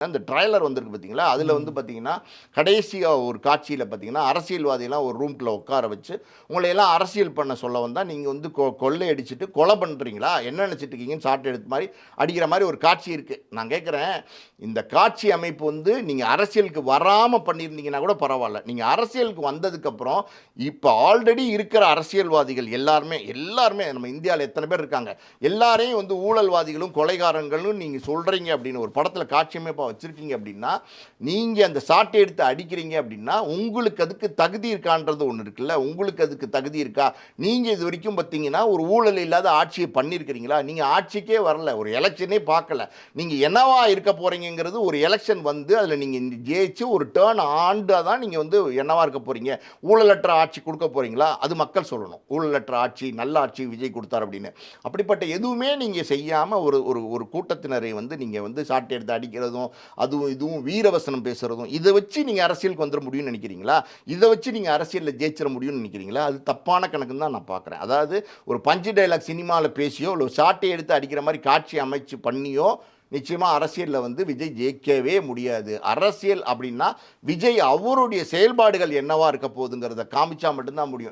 அந்த ட்ரைலர் வந்திருக்கு பார்த்தீங்களா, அதில வந்து பார்த்தீங்கன்னா, கடைசியா ஒரு காட்சியில பார்த்தீங்கன்னா, அரசியல்வாதிலாம் ஒரு ரூம்குள்ள உட்கார வச்சு, உங்கள எல்லாம் அரசியல் பண்ண சொல்ல வந்தா, நீங்க வந்து கொள்ளை அடிச்சுட்டு கொலை பண்றீங்களா? என்ன நினைச்சிட்டு இருக்கீங்கன்னு சாட்டை எடுத்த மாரி, அடிக்கிற மாரி ஒரு காட்சி இருக்கு. நான் கேட்கிறேன், இந்த காட்சி அமைப்பு வந்து நீங்க அரசியலுக்கு வராம பண்ணியிருந்தீங்கன்னா கூட பரவால்ல. நீங்க அரசியலுக்கு வந்ததுக்கப்புறம், இப்ப ஆல்ரெடி இருக்கிற அரசியல்வாதிகள் எல்லாருமே நம்ம இந்தியால எத்தன பேர் இருக்காங்க? எல்லாரையும் வந்து ஊழல்வாதிகளும், கொலைகாரங்களும் நீங்க சொல்றீங்க அப்படின்னு ஒரு படத்தில காட்சி அமைப்பா வச்சிருக்கீங்க அப்படின்னா, நீங்க அந்த சாட்டை எடுத்து அடிக்கிறீங்க அப்படின்னா, உங்களுக்கு அதுக்கு தகுதி இருக்கான்றது ஒண்ணு இருக்குல்ல. உங்களுக்கு அதுக்கு தகுதி இருக்கா? நீங்க இதுவரைக்கும் பார்த்தீங்கன்னா, ஒரு ஊழல் இல்லாத ஆட்சிய பண்ணியிருக்கிறீங்களா? நீங்க ஆட்சிக்கே வரல. ஒரு எலக்ஷனே பார்க்கல. நீங்க என்னவா இருக்க போறீங்கங்கிறது ஒரு எலக்ஷன் வந்து அதில நீங்க ஜெயிச்சு ஒரு டர்ன் ஆண்டா தான் நீங்க வந்து என்னவா இருக்க போறீங்க? ஊழலற்ற ஆட்சி குடுக்க போறீங்களா? அது மக்கள் சொல்லணும். ஊழலற்ற ஆட்சி, நல்ல ஆட்சி விஜய் குடுத்தார் அப்படின்னு. அப்படிப்பட்ட எதுவுமே நீங்க செய்யாம ஒரு ஒரு ஒரு கூட்டத்தினரை வந்து நீங்க வந்து சாட்டை எடுத்து அடிக்கிறதும், அதுவும் இதுவும் வீரவசனம் பேசுறதும், இத வச்சு நீங்க அரசியலுக்கு வந்துர முடியும்னு நெனைக்கிறீங்களா? இத வச்சு நீங்க அரசியல்ல ஜெயிச்சிற முடியும்னு நெனைக்கிறீங்களா? அது தப்பான கணக்குன்னு தான் நான் பார்க்குறேன். அதாவது ஒரு பஞ்ச் டயலாக் சினிமால பேசியோ, இல்ல சாட்டை எடுத்து அடிக்கிற மாரி காட்சி அமைச்சு பண்ணியோ, நிச்சயமா அரசியல்ல வந்து விஜய் ஜெயிக்கவே முடியாது. அரசியல் அப்படின்னா, விஜய் அவருடைய செயல்பாடுகள் என்னவா இருக்க போகுதுங்கிறத காமிச்சா மட்டும் தான் முடியும்.